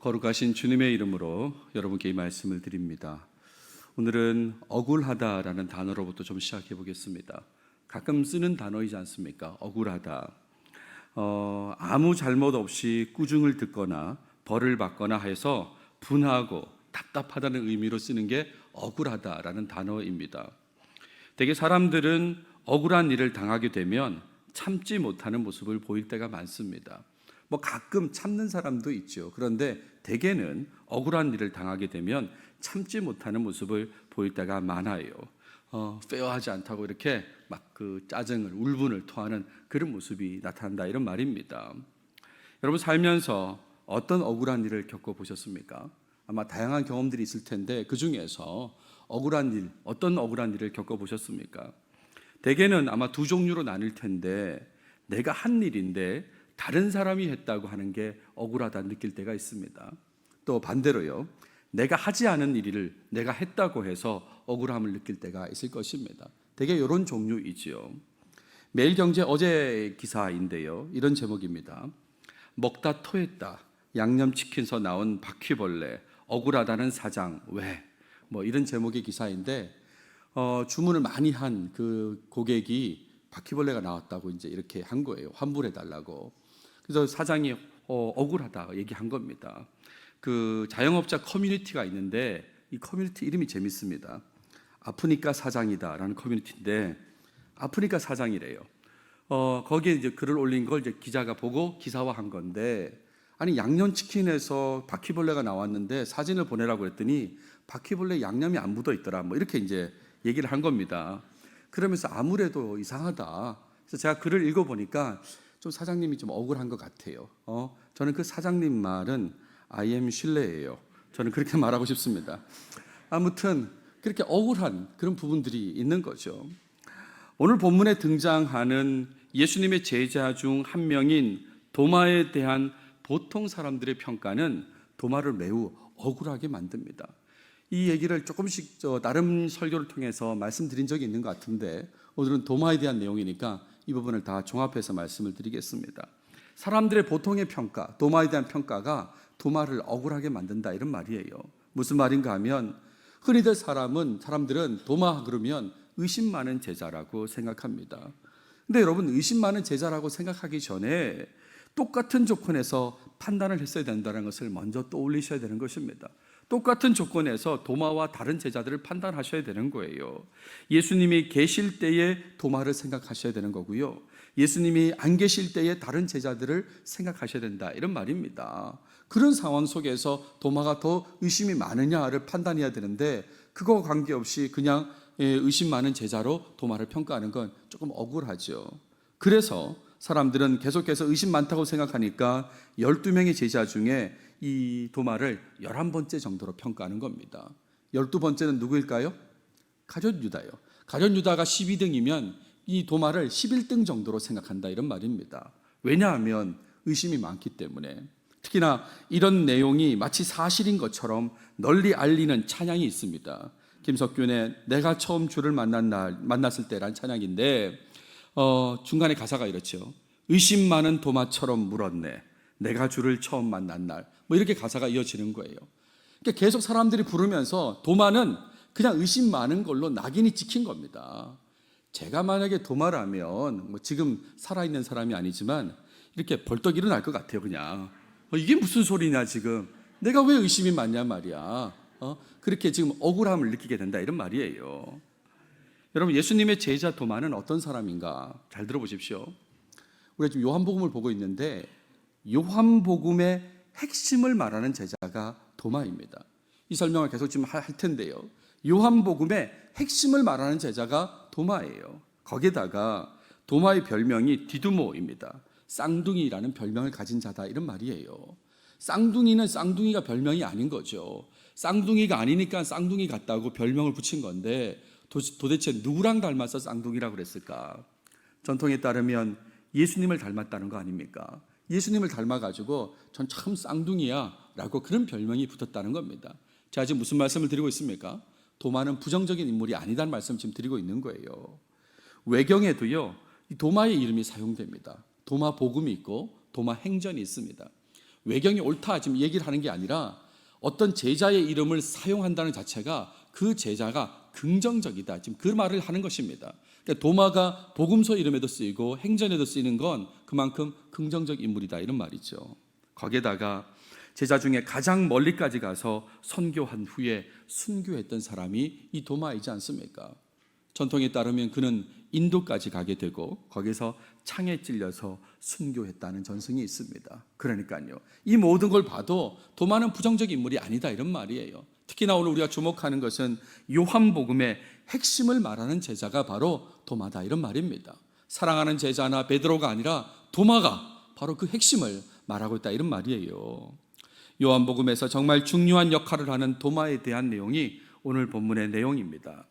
거룩하신 주님의 이름으로 여러분께 이 말씀을 드립니다. 오늘은 억울하다라는 단어로부터 좀 시작해 보겠습니다. 가끔 쓰는 단어이지 않습니까? 억울하다. 아무 잘못 없이 꾸중을 듣거나 벌을 받거나 해서 분하고 답답하다는 의미로 쓰는 게 억울하다라는 단어입니다. 대개 사람들은 억울한 일을 당하게 되면 참지 못하는 모습을 보일 때가 많습니다. 가끔 참는 사람도 있죠. 그런데 대개는 억울한 일을 당하게 되면 참지 못하는 모습을 보일 때가 많아요. 페어하지 않다고 이렇게 그 짜증을, 울분을 토하는 그런 모습이 나타난다, 이런 말입니다. 여러분 살면서 어떤 억울한 일을 겪어보셨습니까? 아마 다양한 경험들이 있을 텐데 그 중에서 어떤 억울한 일을 겪어보셨습니까? 대개는 아마 두 종류로 나뉠 텐데, 내가 한 일인데 다른 사람이 했다고 하는 게 억울하다 느낄 때가 있습니다. 또 반대로요, 내가 하지 않은 일을 내가 했다고 해서 억울함을 느낄 때가 있을 것입니다. 대개 이런 종류이지요. 매일경제 어제 기사인데요, 이런 제목입니다. 먹다 토했다, 양념치킨에서 나온 바퀴벌레, 억울하다는 사장 왜? 이런 제목의 기사인데, 주문을 많이 한 그 고객이 바퀴벌레가 나왔다고 이제 이렇게 한 거예요. 환불해 달라고. 그래서 사장이 억울하다 얘기한 겁니다. 그 자영업자 커뮤니티가 있는데 이 커뮤니티 이름이 재밌습니다. 아프니까 사장이다라는 커뮤니티인데, 아프니까 사장이래요. 거기에 이제 글을 올린 걸 이제 기자가 보고 기사화한 건데, 아니 양념치킨에서 바퀴벌레가 나왔는데 사진을 보내라고 했더니 바퀴벌레 양념이 안 묻어 있더라. 이렇게 이제 얘기를 한 겁니다. 그러면서 아무래도 이상하다. 그래서 제가 글을 읽어보니까 좀 사장님이 좀 억울한 것 같아요. 저는 그 사장님 말은 I am 신뢰예요. 저는 그렇게 말하고 싶습니다. 아무튼 그렇게 억울한 그런 부분들이 있는 거죠. 오늘 본문에 등장하는 예수님의 제자 중 한 명인 도마에 대한 보통 사람들의 평가는 도마를 매우 억울하게 만듭니다. 이 얘기를 조금씩 나름 설교를 통해서 말씀드린 적이 있는 것 같은데, 오늘은 도마에 대한 내용이니까 이 부분을 다 종합해서 말씀을 드리겠습니다. 사람들의 보통의 평가, 도마에 대한 평가가 도마를 억울하게 만든다, 이런 말이에요. 무슨 말인가 하면, 흔히들 사람들은 도마 그러면 의심 많은 제자라고 생각합니다. 근데 여러분, 의심 많은 제자라고 생각하기 전에 똑같은 조건에서 판단을 했어야 된다는 것을 먼저 떠올리셔야 되는 것입니다. 똑같은 조건에서 도마와 다른 제자들을 판단하셔야 되는 거예요. 예수님이 계실 때에 도마를 생각하셔야 되는 거고요, 예수님이 안 계실 때에 다른 제자들을 생각하셔야 된다, 이런 말입니다. 그런 상황 속에서 도마가 더 의심이 많으냐를 판단해야 되는데, 그거와 관계없이 그냥 의심 많은 제자로 도마를 평가하는 건 조금 억울하죠. 그래서 사람들은 계속해서 의심 많다고 생각하니까 12명의 제자 중에 이 도마를 11번째 정도로 평가하는 겁니다. 12번째는 누구일까요? 가룟 유다요. 가룟 유다가 12등이면 이 도마를 11등 정도로 생각한다, 이런 말입니다. 왜냐하면 의심이 많기 때문에. 특히나 이런 내용이 마치 사실인 것처럼 널리 알리는 찬양이 있습니다. 김석균의 내가 처음 주를 만났을 때란 찬양인데, 중간에 가사가 이렇죠. 의심 많은 도마처럼 물었네, 내가 주를 처음 만난 날. 이렇게 가사가 이어지는 거예요. 그러니까 계속 사람들이 부르면서 도마는 그냥 의심 많은 걸로 낙인이 찍힌 겁니다. 제가 만약에 도마라면 지금 살아있는 사람이 아니지만 이렇게 벌떡 일어날 것 같아요. 그냥 이게 무슨 소리냐, 지금 내가 왜 의심이 많냐 말이야. 그렇게 지금 억울함을 느끼게 된다, 이런 말이에요. 여러분, 예수님의 제자 도마는 어떤 사람인가 잘 들어보십시오. 우리가 지금 요한복음을 보고 있는데, 요한복음의 핵심을 말하는 제자가 도마입니다. 이 설명을 계속 지금 할 텐데요, 요한복음의 핵심을 말하는 제자가 도마예요. 거기다가 도마의 별명이 디두모입니다. 쌍둥이라는 별명을 가진 자다, 이런 말이에요. 쌍둥이는 쌍둥이가 별명이 아닌 거죠. 쌍둥이가 아니니까 쌍둥이 같다고 별명을 붙인 건데, 도대체 누구랑 닮아서 쌍둥이라고 그랬을까? 전통에 따르면 예수님을 닮았다는 거 아닙니까? 예수님을 닮아가지고 전 참 쌍둥이야 라고 그런 별명이 붙었다는 겁니다. 제가 지금 무슨 말씀을 드리고 있습니까? 도마는 부정적인 인물이 아니다는 말씀 지금 드리고 있는 거예요. 외경에도요, 이 도마의 이름이 사용됩니다. 도마 복음이 있고 도마 행전이 있습니다. 외경이 옳다 지금 얘기를 하는 게 아니라 어떤 제자의 이름을 사용한다는 자체가 그 제자가 긍정적이다. 지금 그 말을 하는 것입니다. 그러니까 도마가 복음서 이름에도 쓰이고 행전에도 쓰이는 건 그만큼 긍정적 인물이다 이런 말이죠. 거기에다가 제자 중에 가장 멀리까지 가서 선교한 후에 순교했던 사람이 이 도마이지 않습니까? 전통에 따르면 그는 인도까지 가게 되고 거기서 창에 찔려서 순교했다는 전승이 있습니다. 그러니까요, 이 모든 걸 봐도 도마는 부정적 인물이 아니다 이런 말이에요. 특히나 오늘 우리가 주목하는 것은 요한복음의 핵심을 말하는 제자가 바로 도마다 이런 말입니다. 사랑하는 제자나 베드로가 아니라 도마가 바로 그 핵심을 말하고 있다 이런 말이에요. 요한복음에서 정말 중요한 역할을 하는 도마에 대한 내용이 오늘 본문의 내용입니다.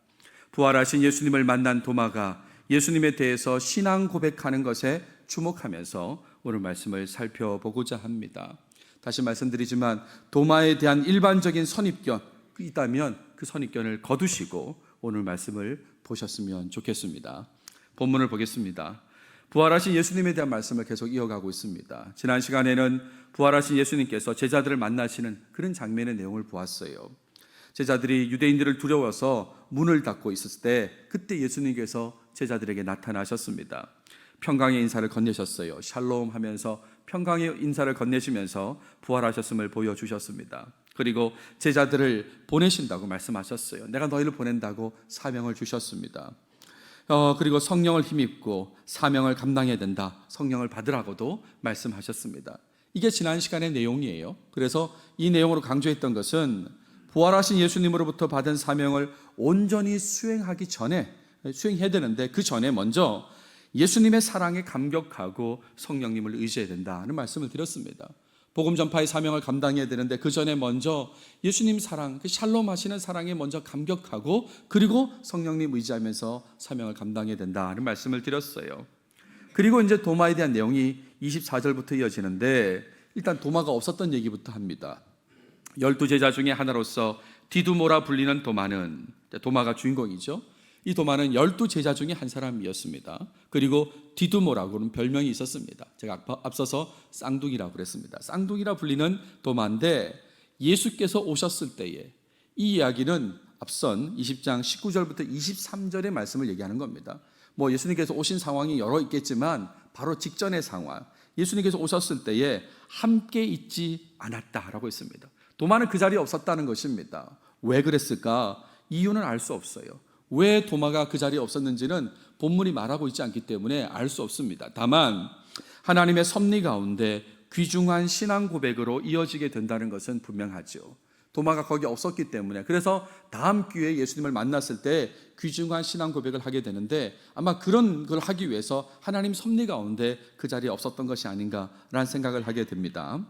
부활하신 예수님을 만난 도마가 예수님에 대해서 신앙 고백하는 것에 주목하면서 오늘 말씀을 살펴보고자 합니다. 다시 말씀드리지만 도마에 대한 일반적인 선입견이 있다면 그 선입견을 거두시고 오늘 말씀을 보셨으면 좋겠습니다. 본문을 보겠습니다. 부활하신 예수님에 대한 말씀을 계속 이어가고 있습니다. 지난 시간에는 부활하신 예수님께서 제자들을 만나시는 그런 장면의 내용을 보았어요. 제자들이 유대인들을 두려워서 문을 닫고 있었을 때 그때 예수님께서 제자들에게 나타나셨습니다. 평강의 인사를 건네셨어요. 샬롬 하면서 평강의 인사를 건네시면서 부활하셨음을 보여주셨습니다. 그리고 제자들을 보내신다고 말씀하셨어요. 내가 너희를 보낸다고 사명을 주셨습니다. 그리고 성령을 힘입고 사명을 감당해야 된다. 성령을 받으라고도 말씀하셨습니다. 이게 지난 시간의 내용이에요. 그래서 이 내용으로 강조했던 것은 부활하신 예수님으로부터 받은 사명을 온전히 수행하기 전에 수행해야 되는데 그 전에 먼저 예수님의 사랑에 감격하고 성령님을 의지해야 된다는 말씀을 드렸습니다. 복음 전파의 사명을 감당해야 되는데 그 전에 먼저 예수님 사랑, 그 샬롬 하시는 사랑에 먼저 감격하고 그리고 성령님 의지하면서 사명을 감당해야 된다는 말씀을 드렸어요. 그리고 이제 도마에 대한 내용이 24절부터 이어지는데 일단 도마가 없었던 얘기부터 합니다. 12제자 중에 하나로서 디두모라 불리는 도마는, 도마가 주인공이죠. 이 도마는 12제자 중에 한 사람이었습니다. 그리고 디두모라고는 별명이 있었습니다. 제가 앞서서 쌍둥이라고 그랬습니다. 쌍둥이라 불리는 도마인데 예수께서 오셨을 때에 이 이야기는 앞선 20장 19절부터 23절의 말씀을 얘기하는 겁니다. 뭐 예수님께서 오신 상황이 여러 있겠지만 바로 직전의 상황, 예수님께서 오셨을 때에 함께 있지 않았다라고 했습니다. 도마는 그 자리에 없었다는 것입니다. 왜 그랬을까? 이유는 알 수 없어요. 왜 도마가 그 자리에 없었는지는 본문이 말하고 있지 않기 때문에 알 수 없습니다. 다만 하나님의 섭리 가운데 귀중한 신앙 고백으로 이어지게 된다는 것은 분명하죠. 도마가 거기 없었기 때문에 그래서 다음 기회에 예수님을 만났을 때 귀중한 신앙 고백을 하게 되는데 아마 그런 걸 하기 위해서 하나님 섭리 가운데 그 자리에 없었던 것이 아닌가라는 생각을 하게 됩니다.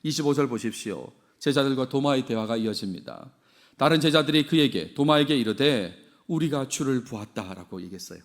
25절 보십시오. 제자들과 도마의 대화가 이어집니다. 다른 제자들이 그에게 도마에게 이르되 우리가 주를 보았다라고 얘기했어요.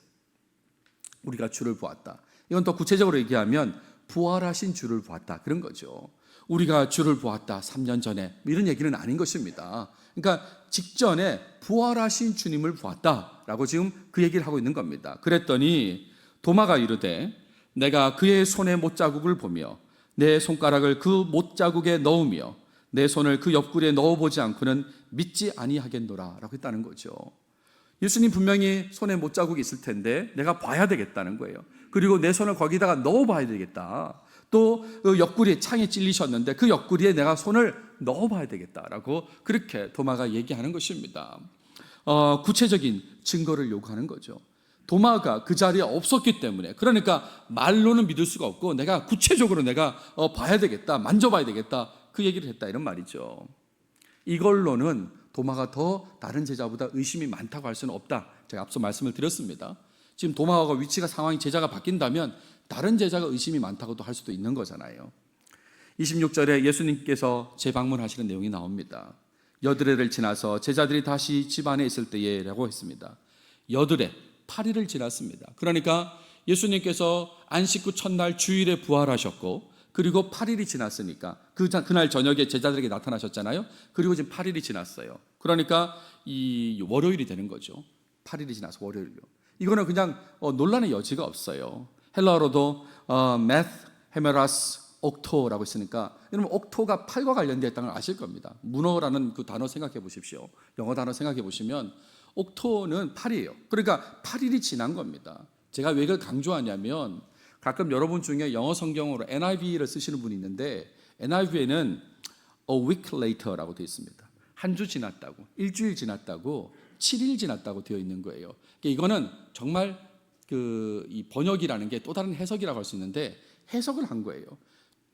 우리가 주를 보았다. 이건 더 구체적으로 얘기하면 부활하신 주를 보았다 그런 거죠. 우리가 주를 보았다 3년 전에 이런 얘기는 아닌 것입니다. 그러니까 직전에 부활하신 주님을 보았다라고 지금 그 얘기를 하고 있는 겁니다. 그랬더니 도마가 이르되 내가 그의 손에 못자국을 보며 내 손가락을 그 못자국에 넣으며 내 손을 그 옆구리에 넣어보지 않고는 믿지 아니하겠노라 라고 했다는 거죠. 예수님 분명히 손에 못자국이 있을 텐데 내가 봐야 되겠다는 거예요. 그리고 내 손을 거기다가 넣어봐야 되겠다. 또 그 옆구리에 창에 찔리셨는데 그 옆구리에 내가 손을 넣어봐야 되겠다라고 그렇게 도마가 얘기하는 것입니다. 구체적인 증거를 요구하는 거죠. 도마가 그 자리에 없었기 때문에 그러니까 말로는 믿을 수가 없고 내가 구체적으로 내가 봐야 되겠다, 만져봐야 되겠다 그 얘기를 했다 이런 말이죠. 이걸로는 도마가 더 다른 제자보다 의심이 많다고 할 수는 없다. 제가 앞서 말씀을 드렸습니다. 지금 도마가 위치가 상황이 제자가 바뀐다면 다른 제자가 의심이 많다고도 할 수도 있는 거잖아요. 26절에 예수님께서 재방문하시는 내용이 나옵니다. 여드레를 지나서 제자들이 다시 집 안에 있을 때에 라고 했습니다. 여드레 8일을 지났습니다. 그러니까 예수님께서 안식 후 첫날 주일에 부활하셨고 그리고 8일이 지났으니까 그날 저녁에 제자들에게 나타나셨잖아요. 그리고 지금 8일이 지났어요. 그러니까 이 월요일이 되는 거죠. 8일이 지나서 월요일이요. 이거는 그냥 논란의 여지가 없어요. 헬라어로도 메스 헤메라스 옥토라고 했으니까 여러분 옥토가 팔과 관련되어 있다는 걸 아실 겁니다. 문어라는 그 단어 생각해 보십시오. 영어 단어 생각해 보시면 옥토는 8이에요. 그러니까 8일이 지난 겁니다. 제가 왜 이걸 강조하냐면 가끔 여러분 중에 영어 성경으로 NIV를 쓰시는 분이 있는데 NIV에는 a week later라고 되어 있습니다. 한 주 지났다고, 일주일 지났다고, 7일 지났다고 되어 있는 거예요. 이거는 정말 이 번역이라는 게 또 다른 해석이라고 할 수 있는데 해석을 한 거예요.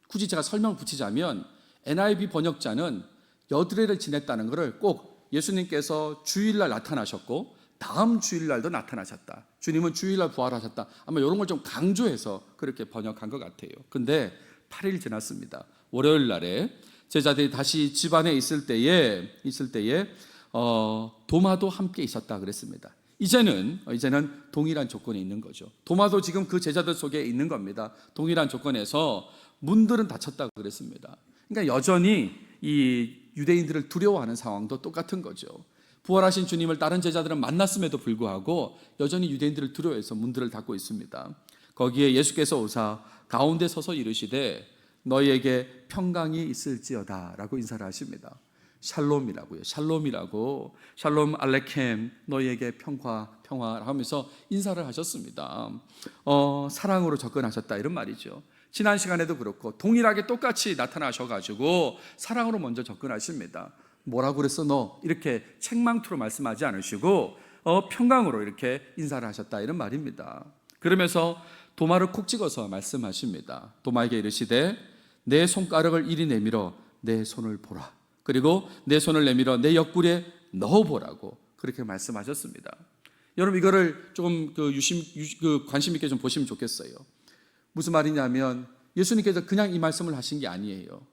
굳이 제가 설명을 붙이자면 NIV 번역자는 여드레를 지냈다는 것을 꼭 예수님께서 주일날 나타나셨고 다음 주일날도 나타나셨다. 주님은 주일날 부활하셨다. 아마 이런 걸 좀 강조해서 그렇게 번역한 것 같아요. 근데 8일 지났습니다. 월요일 날에 제자들이 다시 집안에 있을 때에 도마도 함께 있었다 그랬습니다. 이제는 동일한 조건이 있는 거죠. 도마도 지금 그 제자들 속에 있는 겁니다. 동일한 조건에서 문들은 닫혔다 그랬습니다. 그러니까 여전히 이 유대인들을 두려워하는 상황도 똑같은 거죠. 부활하신 주님을 다른 제자들은 만났음에도 불구하고 여전히 유대인들을 두려워해서 문들을 닫고 있습니다. 거기에 예수께서 오사 가운데 서서 이르시되 너희에게 평강이 있을지어다 라고 인사를 하십니다. 샬롬이라고요. 샬롬 알레켐 너희에게 평화라고 하면서 인사를 하셨습니다. 사랑으로 접근하셨다 이런 말이죠. 지난 시간에도 그렇고 동일하게 똑같이 나타나셔가지고 사랑으로 먼저 접근하십니다. 뭐라고 그랬어 너? 이렇게 책망투로 말씀하지 않으시고 평강으로 이렇게 인사를 하셨다 이런 말입니다. 그러면서 도마를 콕 찍어서 말씀하십니다. 도마에게 이르시되 내 손가락을 이리 내밀어 내 손을 보라. 그리고 내 손을 내밀어 내 옆구리에 넣어보라고 그렇게 말씀하셨습니다. 여러분 이거를 조금 관심 있게 좀 보시면 좋겠어요. 무슨 말이냐면 예수님께서 그냥 이 말씀을 하신 게 아니에요.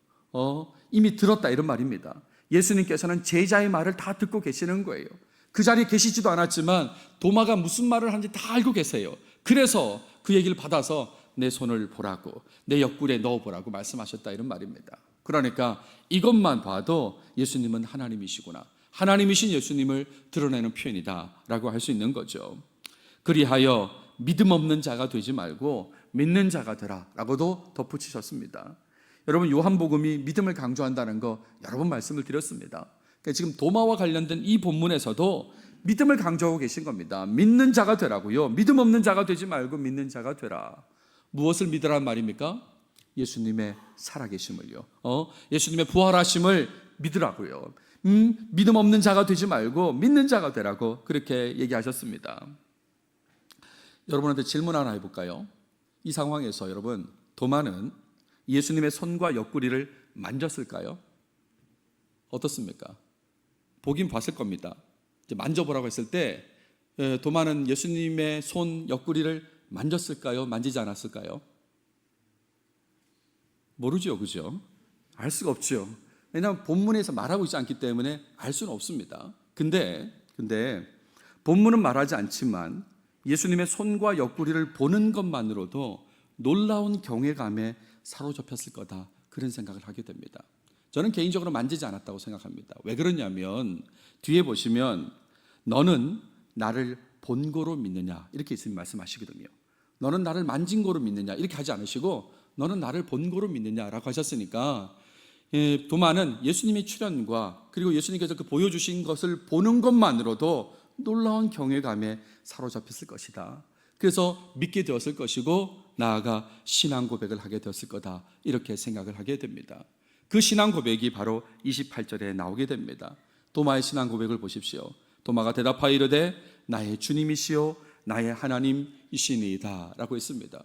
이미 들었다 이런 말입니다. 예수님께서는 제자의 말을 다 듣고 계시는 거예요. 그 자리에 계시지도 않았지만 도마가 무슨 말을 하는지 다 알고 계세요. 그래서 그 얘기를 받아서 내 손을 보라고 내 옆구리에 넣어보라고 말씀하셨다 이런 말입니다. 그러니까 이것만 봐도 예수님은 하나님이시구나, 하나님이신 예수님을 드러내는 표현이다 라고 할 수 있는 거죠. 그리하여 믿음 없는 자가 되지 말고 믿는 자가 되라 라고도 덧붙이셨습니다. 여러분 요한복음이 믿음을 강조한다는 거 여러 번 말씀을 드렸습니다. 그러니까 지금 도마와 관련된 이 본문에서도 믿음을 강조하고 계신 겁니다. 믿는 자가 되라고요. 믿음 없는 자가 되지 말고 믿는 자가 되라. 무엇을 믿으라는 말입니까? 예수님의 살아계심을요. 예수님의 부활하심을 믿으라고요. 믿음 없는 자가 되지 말고 믿는 자가 되라고 그렇게 얘기하셨습니다. 여러분한테 질문 하나 해볼까요? 이 상황에서 여러분 도마는 예수님의 손과 옆구리를 만졌을까요? 어떻습니까? 보긴 봤을 겁니다. 이제 만져보라고 했을 때 도마는 예수님의 손 옆구리를 만졌을까요? 만지지 않았을까요? 모르죠, 그죠? 알 수가 없죠. 왜냐하면 본문에서 말하고 있지 않기 때문에 알 수는 없습니다. 근데 본문은 말하지 않지만 예수님의 손과 옆구리를 보는 것만으로도 놀라운 경외감에 사로잡혔을 거다, 그런 생각을 하게 됩니다. 저는 개인적으로 만지지 않았다고 생각합니다. 왜 그러냐면 뒤에 보시면 너는 나를 본 거로 믿느냐 이렇게 예수님 말씀하시거든요. 너는 나를 만진 거로 믿느냐 이렇게 하지 않으시고 너는 나를 본 거로 믿느냐라고 하셨으니까 도마는 예수님의 출현과 그리고 예수님께서 그 보여주신 것을 보는 것만으로도 놀라운 경외감에 사로잡혔을 것이다. 그래서 믿게 되었을 것이고 나아가 신앙 고백을 하게 되었을 거다, 이렇게 생각을 하게 됩니다. 그 신앙 고백이 바로 28절에 나오게 됩니다. 도마의 신앙 고백을 보십시오. 도마가 대답하여 이르되 나의 주님이시요 나의 하나님이시니이다 라고 했습니다.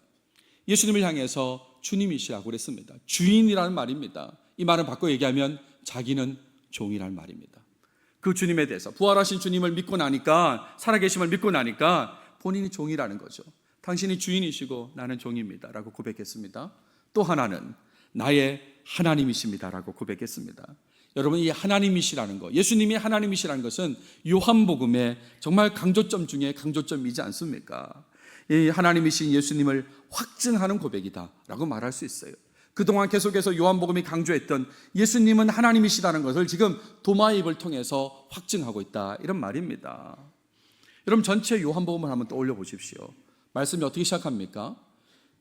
예수님을 향해서 주님이시라고 그랬습니다. 주인이라는 말입니다. 이 말은 바꿔 얘기하면 자기는 종이라는 말입니다. 그 주님에 대해서 부활하신 주님을 믿고 나니까, 살아계심을 믿고 나니까 본인이 종이라는 거죠. 당신이 주인이시고 나는 종입니다 라고 고백했습니다. 또 하나는 나의 하나님이십니다 라고 고백했습니다. 여러분, 이 하나님이시라는 것, 예수님이 하나님이시라는 것은 요한복음의 정말 강조점 중에 강조점이지 않습니까? 이 하나님이신 예수님을 확증하는 고백이다 라고 말할 수 있어요. 그동안 계속해서 요한복음이 강조했던 예수님은 하나님이시다는 것을 지금 도마의 입을 통해서 확증하고 있다, 이런 말입니다. 여러분, 전체 요한복음을 한번 떠올려 보십시오. 말씀이 어떻게 시작합니까?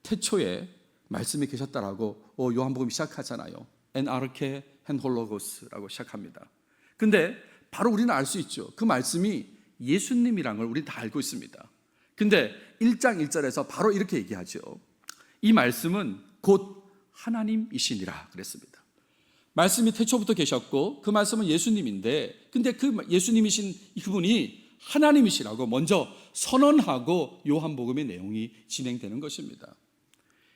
태초에 말씀이 계셨다라고 요한복음이 시작하잖아요. 엔 아르케 헨 홀로고스라고 시작합니다. 근데 바로 우리는 알 수 있죠. 그 말씀이 예수님이란 걸 우리는 다 알고 있습니다. 근데 1장 1절에서 바로 이렇게 얘기하죠. 이 말씀은 곧 하나님이시니라 그랬습니다. 말씀이 태초부터 계셨고 그 말씀은 예수님인데, 근데 그 예수님이신 그분이 하나님이시라고 먼저 선언하고 요한복음의 내용이 진행되는 것입니다.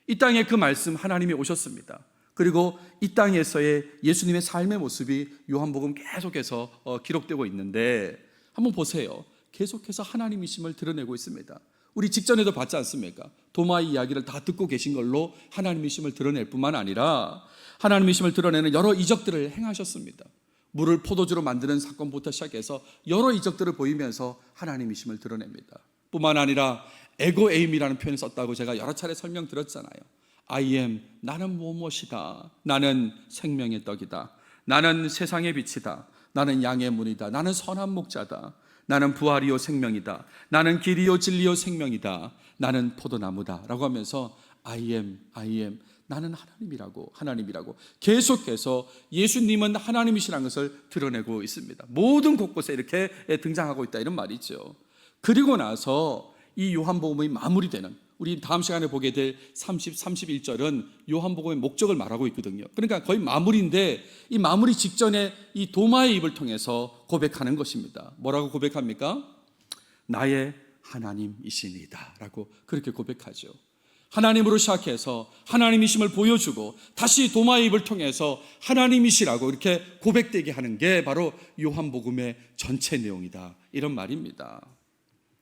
이 땅에 그 말씀 하나님이 오셨습니다. 그리고 이 땅에서의 예수님의 삶의 모습이 요한복음 계속해서 기록되고 있는데, 한번 보세요. 계속해서 하나님이심을 드러내고 있습니다. 우리 직전에도 봤지 않습니까? 도마의 이야기를 다 듣고 계신 걸로 하나님이심을 드러낼 뿐만 아니라 하나님이심을 드러내는 여러 이적들을 행하셨습니다. 물을 포도주로 만드는 사건부터 시작해서 여러 이적들을 보이면서 하나님이심을 드러냅니다. 뿐만 아니라 에고에임이라는 표현을 썼다고 제가 여러 차례 설명드렸잖아요. I am, 나는 무엇이다. 나는 생명의 떡이다. 나는 세상의 빛이다. 나는 양의 문이다. 나는 선한 목자다. 나는 부활이요 생명이다. 나는 길이요 진리요 생명이다. 나는 포도나무다. 라고 하면서 I am, 나는 하나님이라고 계속해서 예수님은 하나님이시라는 것을 드러내고 있습니다. 모든 곳곳에 이렇게 등장하고 있다, 이런 말이죠. 그리고 나서 이 요한복음이 마무리되는, 우리 다음 시간에 보게 될 30, 31절은 요한복음의 목적을 말하고 있거든요. 그러니까 거의 마무리인데 이 마무리 직전에 이 도마의 입을 통해서 고백하는 것입니다. 뭐라고 고백합니까? 나의 하나님이시니다 라고 그렇게 고백하죠. 하나님으로 시작해서 하나님이심을 보여주고 다시 도마의 입을 통해서 하나님이시라고 이렇게 고백되게 하는 게 바로 요한복음의 전체 내용이다, 이런 말입니다.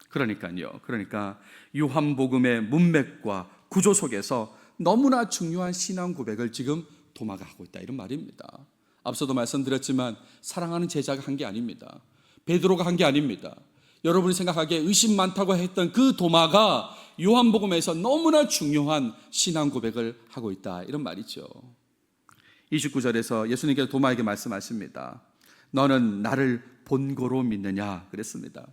그러니까 요한복음의 문맥과 구조 속에서 너무나 중요한 신앙 고백을 지금 도마가 하고 있다, 이런 말입니다. 앞서도 말씀드렸지만 사랑하는 제자가 한 게 아닙니다. 베드로가 한 게 아닙니다. 여러분이 생각하기에 의심 많다고 했던 그 도마가 요한복음에서 너무나 중요한 신앙 고백을 하고 있다, 이런 말이죠. 29절에서 예수님께서 도마에게 말씀하십니다. 너는 나를 본고로 믿느냐 그랬습니다.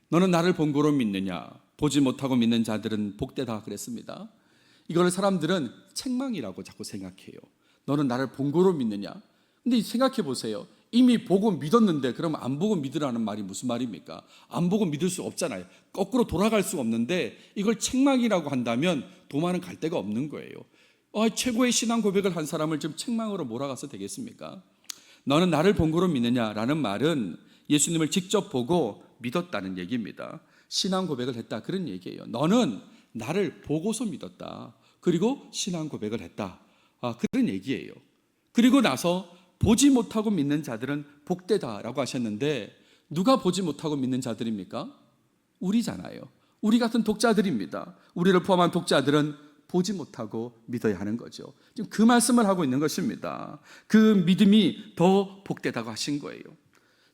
너는 나를 본고로 믿느냐? 보지 못하고 믿는 자들은 복되다 그랬습니다. 이걸 사람들은 책망이라고 자꾸 생각해요. 너는 나를 본고로 믿느냐? 근데 생각해 보세요. 이미 보고 믿었는데 그럼 안 보고 믿으라는 말이 무슨 말입니까? 안 보고 믿을 수 없잖아요. 거꾸로 돌아갈 수 없는데 이걸 책망이라고 한다면 도마는 갈 데가 없는 거예요. 최고의 신앙 고백을 한 사람을 지금 책망으로 몰아가서 되겠습니까? 너는 나를 본고로 믿느냐라는 말은 예수님을 직접 보고 믿었다는 얘기입니다. 신앙 고백을 했다, 그런 얘기예요. 너는 나를 보고서 믿었다. 그리고 신앙 고백을 했다. 그런 얘기예요. 그리고 나서 보지 못하고 믿는 자들은 복되다라고 하셨는데 누가 보지 못하고 믿는 자들입니까? 우리잖아요. 우리 같은 독자들입니다. 우리를 포함한 독자들은 보지 못하고 믿어야 하는 거죠. 지금 그 말씀을 하고 있는 것입니다. 그 믿음이 더 복되다고 하신 거예요.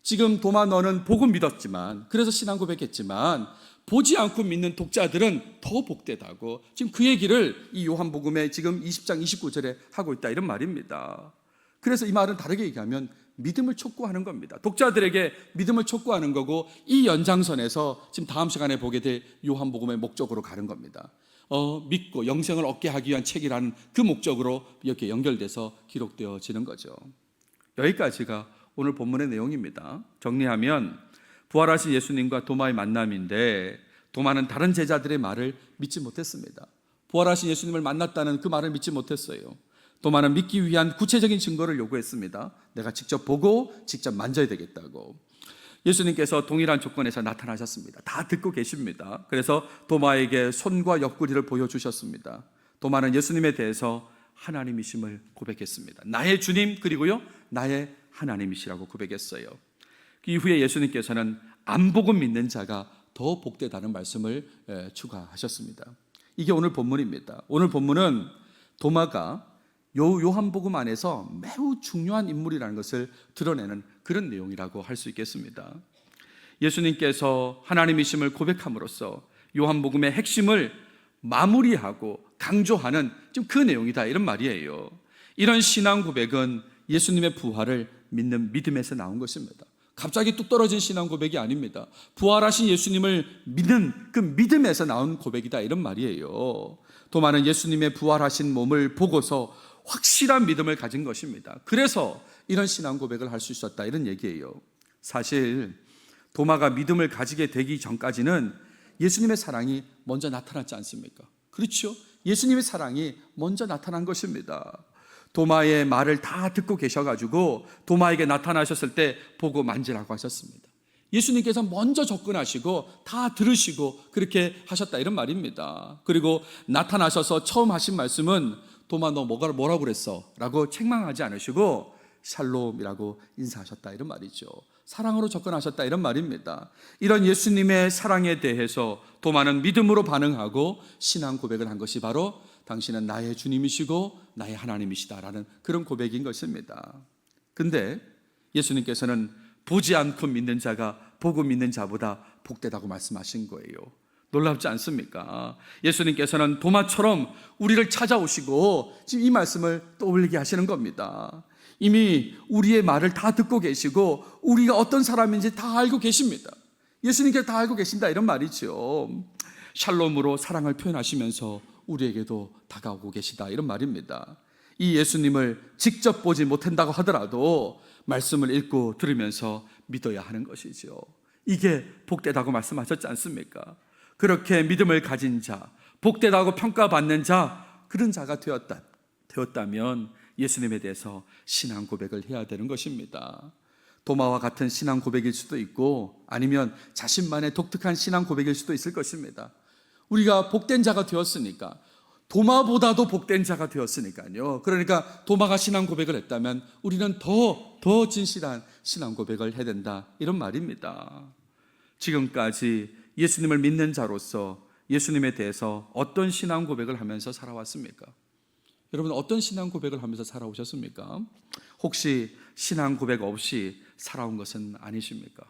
지금 도마 너는 보고 믿었지만, 그래서 신앙 고백했지만 보지 않고 믿는 독자들은 더 복되다고 지금 그 얘기를 이 요한복음의 지금 20장 29절에 하고 있다, 이런 말입니다. 그래서 이 말은 다르게 얘기하면 믿음을 촉구하는 겁니다. 독자들에게 믿음을 촉구하는 거고, 이 연장선에서 지금 다음 시간에 보게 될 요한복음의 목적으로 가는 겁니다. 믿고 영생을 얻게 하기 위한 책이라는 그 목적으로 이렇게 연결돼서 기록되어지는 거죠. 여기까지가 오늘 본문의 내용입니다. 정리하면 부활하신 예수님과 도마의 만남인데, 도마는 다른 제자들의 말을 믿지 못했습니다. 부활하신 예수님을 만났다는 그 말을 믿지 못했어요. 도마는 믿기 위한 구체적인 증거를 요구했습니다. 내가 직접 보고 직접 만져야 되겠다고. 예수님께서 동일한 조건에서 나타나셨습니다. 다 듣고 계십니다. 그래서 도마에게 손과 옆구리를 보여주셨습니다. 도마는 예수님에 대해서 하나님이심을 고백했습니다. 나의 주님, 그리고요 나의 하나님이시라고 고백했어요. 그 이후에 예수님께서는 안 보고 믿는 자가 더 복되다는 말씀을 추가하셨습니다. 이게 오늘 본문입니다. 오늘 본문은 도마가 요한복음 안에서 매우 중요한 인물이라는 것을 드러내는 그런 내용이라고 할 수 있겠습니다. 예수님께서 하나님이심을 고백함으로써 요한복음의 핵심을 마무리하고 강조하는 지금 그 내용이다, 이런 말이에요. 이런 신앙 고백은 예수님의 부활을 믿는 믿음에서 나온 것입니다. 갑자기 뚝 떨어진 신앙 고백이 아닙니다. 부활하신 예수님을 믿는 그 믿음에서 나온 고백이다, 이런 말이에요. 도마는 예수님의 부활하신 몸을 보고서 확실한 믿음을 가진 것입니다. 그래서 이런 신앙 고백을 할 수 있었다, 이런 얘기예요. 사실 도마가 믿음을 가지게 되기 전까지는 예수님의 사랑이 먼저 나타났지 않습니까? 그렇죠? 예수님의 사랑이 먼저 나타난 것입니다. 도마의 말을 다 듣고 계셔가지고 도마에게 나타나셨을 때 보고 만지라고 하셨습니다. 예수님께서 먼저 접근하시고 다 들으시고 그렇게 하셨다, 이런 말입니다. 그리고 나타나셔서 처음 하신 말씀은 도마 너 뭐라고 그랬어? 라고 책망하지 않으시고 샬롬이라고 인사하셨다, 이런 말이죠. 사랑으로 접근하셨다, 이런 말입니다. 이런 예수님의 사랑에 대해서 도마는 믿음으로 반응하고 신앙 고백을 한 것이 바로 당신은 나의 주님이시고 나의 하나님이시다라는 그런 고백인 것입니다. 근데 예수님께서는 보지 않고 믿는 자가 보고 믿는 자보다 복되다고 말씀하신 거예요. 놀랍지 않습니까? 예수님께서는 도마처럼 우리를 찾아오시고 지금 이 말씀을 떠올리게 하시는 겁니다. 이미 우리의 말을 다 듣고 계시고 우리가 어떤 사람인지 다 알고 계십니다. 예수님께서 다 알고 계신다, 이런 말이죠. 샬롬으로 사랑을 표현하시면서 우리에게도 다가오고 계시다, 이런 말입니다. 이 예수님을 직접 보지 못한다고 하더라도 말씀을 읽고 들으면서 믿어야 하는 것이죠. 이게 복되다고 말씀하셨지 않습니까? 그렇게 믿음을 가진 자, 복되다고 평가받는 자, 그런 자가 되었다면 예수님에 대해서 신앙 고백을 해야 되는 것입니다. 도마와 같은 신앙 고백일 수도 있고 아니면 자신만의 독특한 신앙 고백일 수도 있을 것입니다. 우리가 복된 자가 되었으니까, 도마보다도 복된 자가 되었으니까요. 그러니까 도마가 신앙 고백을 했다면 우리는 더 진실한 신앙 고백을 해야 된다, 이런 말입니다. 지금까지 예수님을 믿는 자로서 예수님에 대해서 어떤 신앙 고백을 하면서 살아왔습니까? 여러분, 어떤 신앙 고백을 하면서 살아오셨습니까? 혹시 신앙 고백 없이 살아온 것은 아니십니까?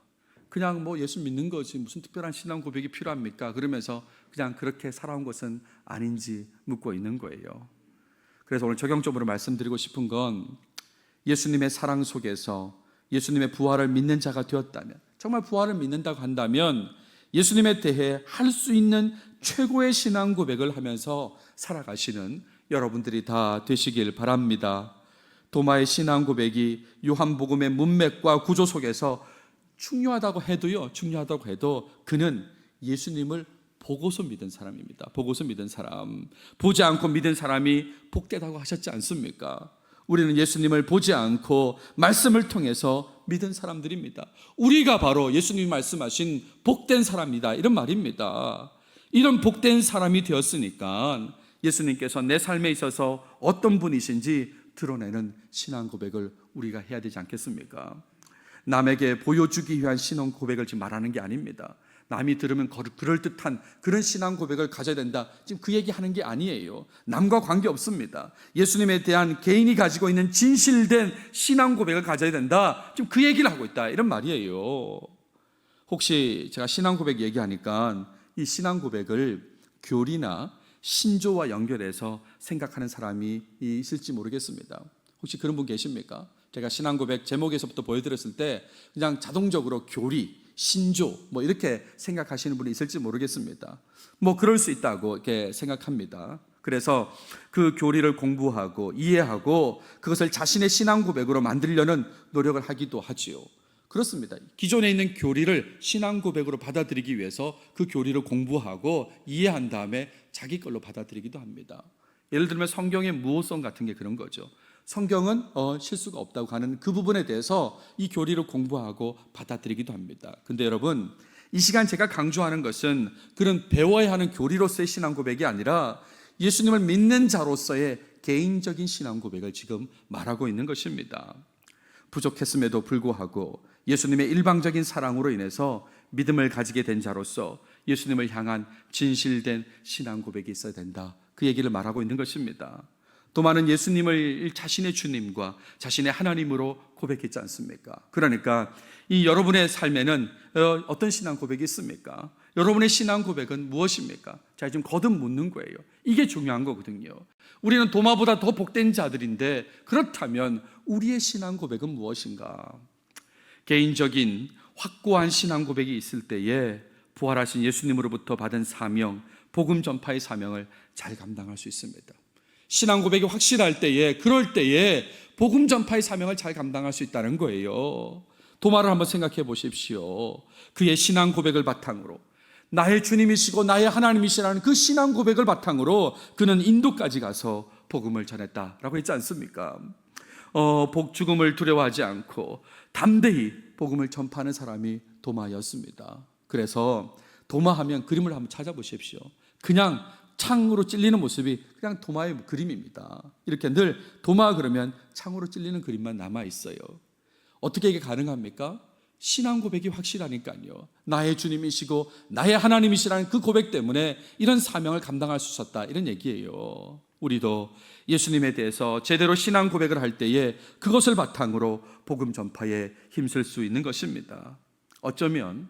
그냥 예수 믿는 거지 무슨 특별한 신앙 고백이 필요합니까? 그러면서 그냥 그렇게 살아온 것은 아닌지 묻고 있는 거예요. 그래서 오늘 적용적으로 말씀드리고 싶은 건, 예수님의 사랑 속에서 예수님의 부활을 믿는 자가 되었다면, 정말 부활을 믿는다고 한다면 예수님에 대해 할 수 있는 최고의 신앙 고백을 하면서 살아가시는 여러분들이 다 되시길 바랍니다. 도마의 신앙 고백이 요한복음의 문맥과 구조 속에서 중요하다고 해도 그는 예수님을 보고서 믿은 사람입니다. 보고서 믿은 사람, 보지 않고 믿은 사람이 복되다고 하셨지 않습니까? 우리는 예수님을 보지 않고 말씀을 통해서 믿은 사람들입니다. 우리가 바로 예수님이 말씀하신 복된 사람이다, 이런 말입니다. 이런 복된 사람이 되었으니까 예수님께서 내 삶에 있어서 어떤 분이신지 드러내는 신앙 고백을 우리가 해야 되지 않겠습니까? 남에게 보여주기 위한 신앙 고백을 지금 말하는 게 아닙니다. 남이 들으면 그럴듯한 그런 신앙 고백을 가져야 된다, 지금 그 얘기하는 게 아니에요. 남과 관계없습니다. 예수님에 대한 개인이 가지고 있는 진실된 신앙 고백을 가져야 된다, 지금 그 얘기를 하고 있다, 이런 말이에요. 혹시 제가 신앙 고백 얘기하니까 이 신앙 고백을 교리나 신조와 연결해서 생각하는 사람이 있을지 모르겠습니다. 혹시 그런 분 계십니까? 제가 신앙 고백 제목에서부터 보여드렸을 때 그냥 자동적으로 교리, 신조 이렇게 생각하시는 분이 있을지 모르겠습니다. 그럴 수 있다고 이렇게 생각합니다. 그래서 그 교리를 공부하고 이해하고 그것을 자신의 신앙 고백으로 만들려는 노력을 하기도 하지요. 그렇습니다. 기존에 있는 교리를 신앙 고백으로 받아들이기 위해서 그 교리를 공부하고 이해한 다음에 자기 걸로 받아들이기도 합니다. 예를 들면 성경의 무호성 같은 게 그런 거죠. 성경은 실수가 없다고 하는 그 부분에 대해서 이 교리를 공부하고 받아들이기도 합니다. 근데 여러분, 이 시간 제가 강조하는 것은 그런 배워야 하는 교리로서의 신앙 고백이 아니라 예수님을 믿는 자로서의 개인적인 신앙 고백을 지금 말하고 있는 것입니다. 부족했음에도 불구하고 예수님의 일방적인 사랑으로 인해서 믿음을 가지게 된 자로서 예수님을 향한 진실된 신앙 고백이 있어야 된다, 그 얘기를 말하고 있는 것입니다. 도마는 예수님을 자신의 주님과 자신의 하나님으로 고백했지 않습니까? 그러니까 이 여러분의 삶에는 어떤 신앙 고백이 있습니까? 여러분의 신앙 고백은 무엇입니까? 제가 지금 거듭 묻는 거예요. 이게 중요한 거거든요. 우리는 도마보다 더 복된 자들인데 그렇다면 우리의 신앙 고백은 무엇인가? 개인적인 확고한 신앙 고백이 있을 때에 부활하신 예수님으로부터 받은 사명, 복음 전파의 사명을 잘 감당할 수 있습니다. 신앙 고백이 확실할 때에, 그럴 때에 복음 전파의 사명을 잘 감당할 수 있다는 거예요. 도마를 한번 생각해 보십시오. 그의 신앙 고백을 바탕으로, 나의 주님이시고 나의 하나님이시라는 그 신앙 고백을 바탕으로 그는 인도까지 가서 복음을 전했다라고 했지 않습니까? 죽음을 두려워하지 않고 담대히 복음을 전파하는 사람이 도마였습니다. 그래서 도마하면 그림을 한번 찾아보십시오. 그냥 창으로 찔리는 모습이 그냥 도마의 그림입니다. 이렇게 늘 도마 그러면 창으로 찔리는 그림만 남아 있어요. 어떻게 이게 가능합니까? 신앙 고백이 확실하니까요. 나의 주님이시고 나의 하나님이시라는 그 고백 때문에 이런 사명을 감당할 수 있었다, 이런 얘기예요. 우리도 예수님에 대해서 제대로 신앙 고백을 할 때에 그것을 바탕으로 복음 전파에 힘쓸 수 있는 것입니다. 어쩌면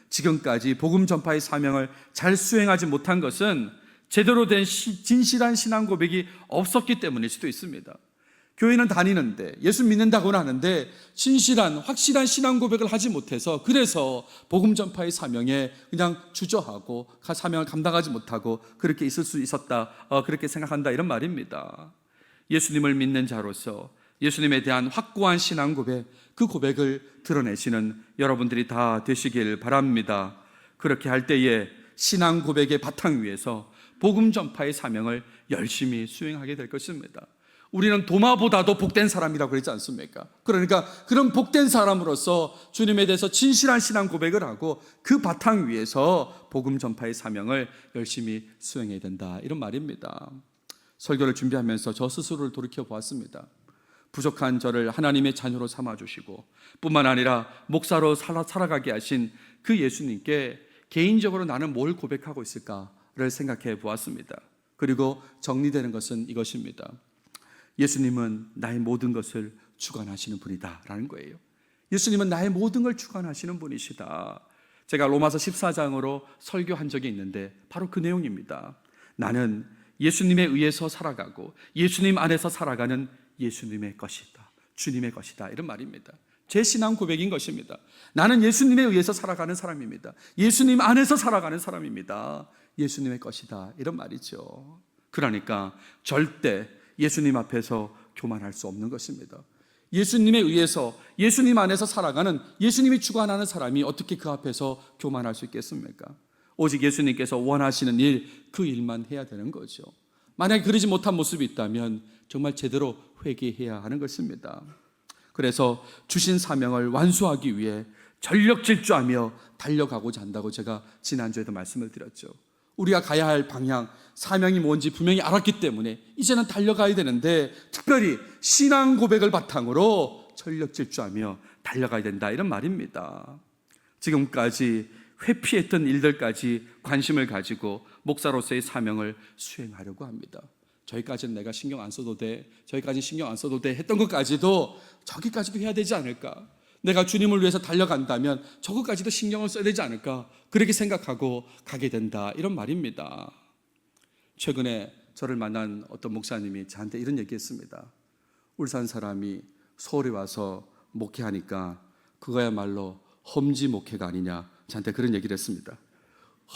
지금까지 복음 전파의 사명을 잘 수행하지 못한 것은 제대로 된 진실한 신앙 고백이 없었기 때문일 수도 있습니다. 교회는 다니는데, 예수 믿는다고는 하는데 진실한 확실한 신앙 고백을 하지 못해서, 그래서 복음 전파의 사명에 그냥 주저하고 사명을 감당하지 못하고 그렇게 있을 수 있었다, 그렇게 생각한다, 이런 말입니다. 예수님을 믿는 자로서 예수님에 대한 확고한 신앙 고백, 그 고백을 드러내시는 여러분들이 다 되시길 바랍니다. 그렇게 할 때에 신앙 고백의 바탕 위에서 복음 전파의 사명을 열심히 수행하게 될 것입니다. 우리는 도마보다도 복된 사람이라고 그러지 않습니까? 그러니까 그런 복된 사람으로서 주님에 대해서 진실한 신앙 고백을 하고 그 바탕 위에서 복음 전파의 사명을 열심히 수행해야 된다, 이런 말입니다. 설교를 준비하면서 저 스스로를 돌이켜 보았습니다. 부족한 저를 하나님의 자녀로 삼아주시고 뿐만 아니라 목사로 살아가게 하신 그 예수님께 개인적으로 나는 뭘 고백하고 있을까를 생각해 보았습니다. 그리고 정리되는 것은 이것입니다. 예수님은 나의 모든 것을 주관하시는 분이다 라는 거예요. 예수님은 나의 모든 걸 주관하시는 분이시다. 제가 로마서 14장으로 설교한 적이 있는데 바로 그 내용입니다. 나는 예수님에 의해서 살아가고 예수님 안에서 살아가는 예수님의 것이다, 주님의 것이다, 이런 말입니다. 제 신앙 고백인 것입니다. 나는 예수님에 의해서 살아가는 사람입니다. 예수님 안에서 살아가는 사람입니다. 예수님의 것이다, 이런 말이죠. 그러니까 절대 예수님 앞에서 교만할 수 없는 것입니다. 예수님에 의해서 예수님 안에서 살아가는, 예수님이 주관하는 사람이 어떻게 그 앞에서 교만할 수 있겠습니까? 오직 예수님께서 원하시는 일, 그 일만 해야 되는 거죠. 만약에 그러지 못한 모습이 있다면 정말 제대로 회개해야 하는 것입니다. 그래서 주신 사명을 완수하기 위해 전력 질주하며 달려가고자 한다고 제가 지난주에도 말씀을 드렸죠. 우리가 가야 할 방향, 사명이 뭔지 분명히 알았기 때문에 이제는 달려가야 되는데, 특별히 신앙 고백을 바탕으로 전력 질주하며 달려가야 된다, 이런 말입니다. 지금까지 회피했던 일들까지 관심을 가지고 목사로서의 사명을 수행하려고 합니다. 저기까지는 내가 신경 안 써도 돼, 저기까지는 신경 안 써도 돼 했던 것까지도 저기까지도 해야 되지 않을까? 내가 주님을 위해서 달려간다면 저것까지도 신경을 써야 되지 않을까? 그렇게 생각하고 가게 된다, 이런 말입니다. 최근에 저를 만난 어떤 목사님이 저한테 이런 얘기했습니다. 울산 사람이 서울에 와서 목회하니까 그거야말로 험지 목회가 아니냐, 저한테 그런 얘기를 했습니다.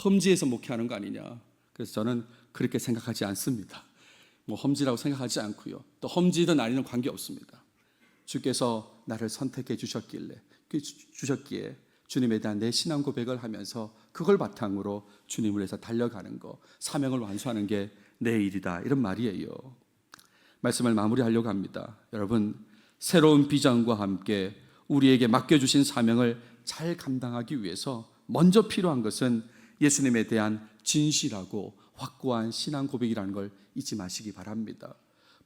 험지에서 목회하는 거 아니냐. 그래서 저는 그렇게 생각하지 않습니다. 험지라고 생각하지 않고요, 또 험지든 아니든 관계없습니다. 주께서 나를 선택해 주셨기에 주님에 대한 내 신앙 고백을 하면서 그걸 바탕으로 주님을 위해서 달려가는 거, 사명을 완수하는 게 내 일이다, 이런 말이에요. 말씀을 마무리하려고 합니다. 여러분, 새로운 비전과 함께 우리에게 맡겨주신 사명을 잘 감당하기 위해서 먼저 필요한 것은 예수님에 대한 진실하고 확고한 신앙 고백이라는 걸 잊지 마시기 바랍니다.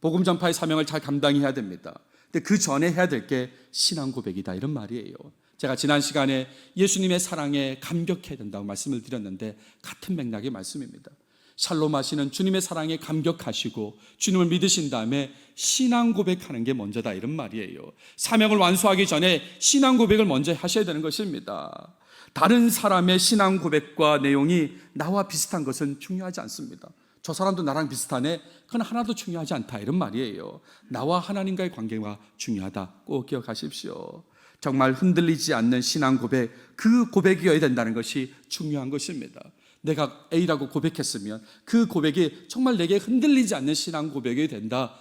복음 전파의 사명을 잘 감당해야 됩니다. 근데 그 전에 해야 될 게 신앙 고백이다, 이런 말이에요. 제가 지난 시간에 예수님의 사랑에 감격해야 된다고 말씀을 드렸는데 같은 맥락의 말씀입니다. 샬롬 하시는 주님의 사랑에 감격하시고 주님을 믿으신 다음에 신앙 고백하는 게 먼저다, 이런 말이에요. 사명을 완수하기 전에 신앙 고백을 먼저 하셔야 되는 것입니다. 다른 사람의 신앙 고백과 내용이 나와 비슷한 것은 중요하지 않습니다. 저 사람도 나랑 비슷하네, 그건 하나도 중요하지 않다, 이런 말이에요. 나와 하나님과의 관계가 중요하다, 꼭 기억하십시오. 정말 흔들리지 않는 신앙 고백, 그 고백이어야 된다는 것이 중요한 것입니다. 내가 A라고 고백했으면 그 고백이 정말 내게 흔들리지 않는 신앙 고백이 된다.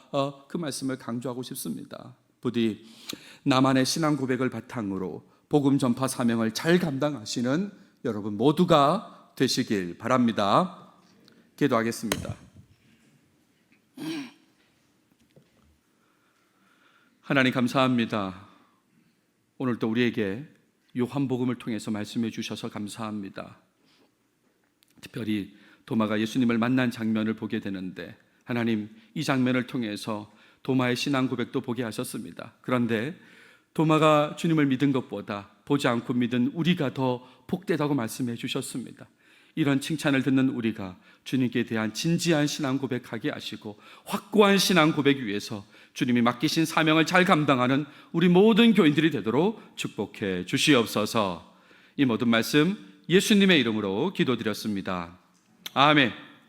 그 말씀을 강조하고 싶습니다. 부디 나만의 신앙 고백을 바탕으로 복음 전파 사명을 잘 감당하시는 여러분 모두가 되시길 바랍니다. 기도하겠습니다. 하나님 감사합니다. 오늘도 우리에게 요한복음을 통해서 말씀해 주셔서 감사합니다. 특별히 도마가 예수님을 만난 장면을 보게 되는데 하나님 이 장면을 통해서 도마의 신앙 고백도 보게 하셨습니다. 그런데 도마가 주님을 믿은 것보다 보지 않고 믿은 우리가 더 복되다고 말씀해 주셨습니다. 이런 칭찬을 듣는 우리가 주님께 대한 진지한 신앙 고백하게 하시고 확고한 신앙 고백 위해서 주님이 맡기신 사명을 잘 감당하는 우리 모든 교인들이 되도록 축복해 주시옵소서. 이 모든 말씀 예수님의 이름으로 기도드렸습니다. 아멘.